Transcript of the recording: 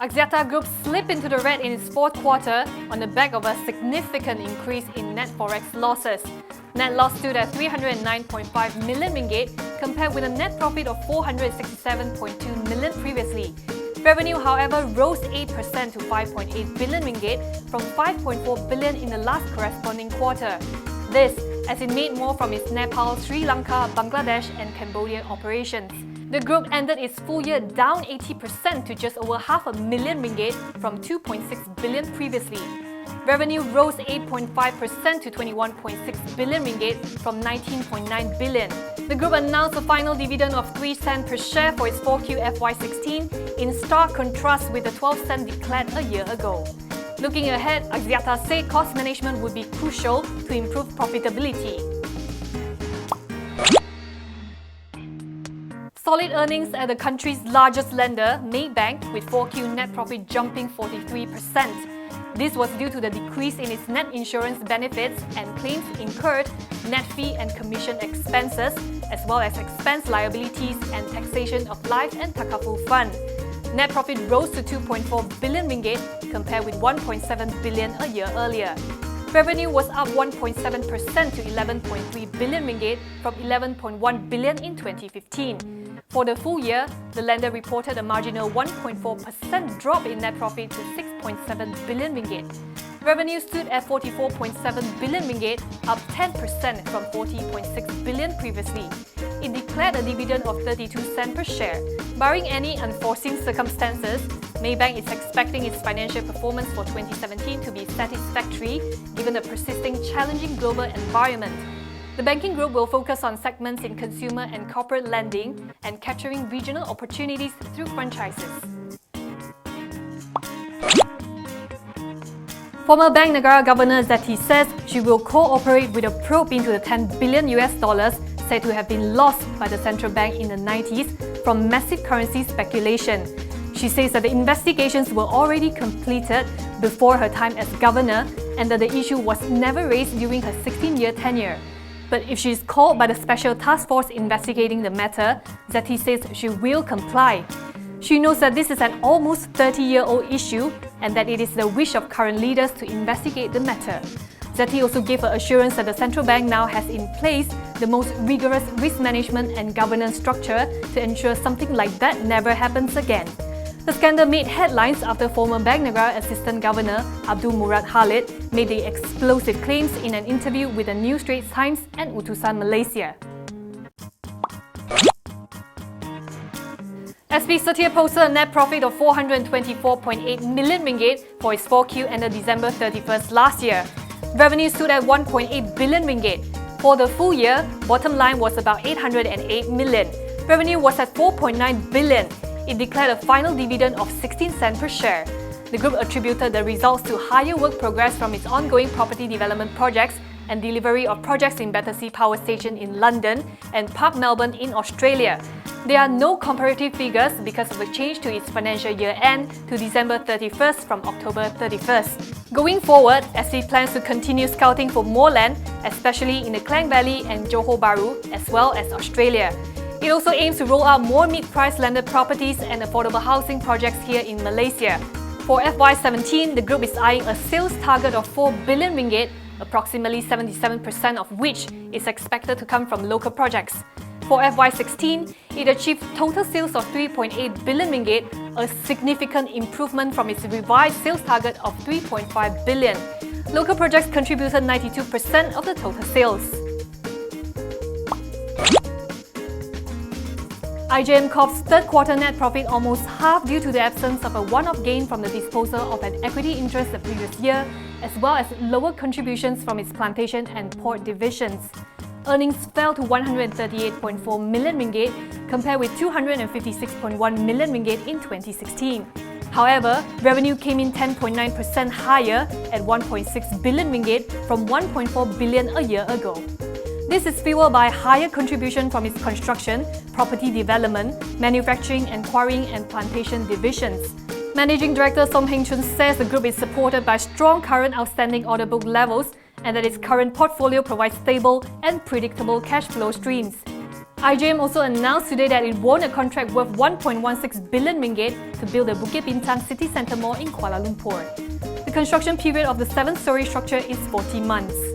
Axiata Group slipped into the red in its fourth quarter on the back of a significant increase in net forex losses. Net loss stood at 309.5 million ringgit compared with a net profit of 467.2 million previously. Revenue, however, rose 8% to 5.8 billion ringgit from 5.4 billion in the last corresponding quarter. This, as it made more from its Nepal, Sri Lanka, Bangladesh and Cambodia operations. The group ended its full year down 80% to just over $500,000 ringgit from 2.6 billion previously. Revenue rose 8.5% to 21.6 billion ringgit from 19.9 billion. The group announced a final dividend of 3 cents per share for its 4Q FY16, in stark contrast with the 12 cents declared a year ago. Looking ahead, Axiata said cost management would be crucial to improve profitability. Solid earnings at the country's largest lender, Maybank, with 4Q net profit jumping 43%. This was due to the decrease in its net insurance benefits and claims incurred, net fee and commission expenses, as well as expense liabilities and taxation of life and takaful fund. Net profit rose to 2.4 billion ringgit compared with 1.7 billion a year earlier. Revenue was up 1.7% to 11.3 billion ringgit from 11.1 billion in 2015. For the full year, the lender reported a marginal 1.4% drop in net profit to 6.7 billion ringgit. Revenue stood at 44.7 billion ringgit, up 10% from 40.6 billion previously. It declared a dividend of 32 cents per share. Barring any unforeseen circumstances, Maybank is expecting its financial performance for 2017 to be satisfactory given the persisting challenging global environment. The banking group will focus on segments in consumer and corporate lending and capturing regional opportunities through franchises. Former Bank Negara Governor Zeti says she will cooperate with a probe into the $10 billion said to have been lost by the central bank in the 90s from massive currency speculation. She says that the investigations were already completed before her time as governor and that the issue was never raised during her 16-year tenure. But if she is called by the special task force investigating the matter, Zeti says she will comply. She knows that this is an almost 30-year-old issue and that it is the wish of current leaders to investigate the matter. Zeti also gave her assurance that the central bank now has in place the most rigorous risk management and governance structure to ensure something like that never happens again. The scandal made headlines after former Bank Negara Assistant Governor Abdul Murad Khalid made the explosive claims in an interview with the New Straits Times and Utusan Malaysia. SP Setia posted a net profit of 424.8 million ringgit for its 4Q ended December 31st last year. Revenue stood at 1.8 billion ringgit. For the full year, bottom line was about 808 million. Revenue was at 4.9 billion. It declared a final dividend of 16 cents per share. The group attributed the results to higher work progress from its ongoing property development projects and delivery of projects in Battersea Power Station in London and Park Melbourne in Australia. There are no comparative figures because of the change to its financial year end to December 31st from October 31st. Going forward, SP plans to continue scouting for more land, especially in the Klang Valley and Johor Bahru, as well as Australia. It also aims to roll out more mid-price landed properties and affordable housing projects here in Malaysia. For FY17, the group is eyeing a sales target of 4 billion ringgit, approximately 77% of which is expected to come from local projects. For FY16, it achieved total sales of 3.8 billion ringgit, a significant improvement from its revised sales target of 3.5 billion. Local projects contributed 92% of the total sales. IJM Corp's third quarter net profit almost halved due to the absence of a one-off gain from the disposal of an equity interest the previous year, as well as lower contributions from its plantation and port divisions. Earnings fell to 138.4 million ringgit compared with 256.1 million ringgit in 2016. However, revenue came in 10.9% higher at 1.6 billion ringgit from 1.4 billion a year ago. This is fueled by higher contribution from its construction, property development, manufacturing and quarrying and plantation divisions. Managing Director Som Heng Chun says the group is supported by strong current outstanding order book levels and that its current portfolio provides stable and predictable cash flow streams. IJM also announced today that it won a contract worth 1.16 billion ringgit to build the Bukit Bintang City Centre Mall in Kuala Lumpur. The construction period of the 7-storey structure is 40 months.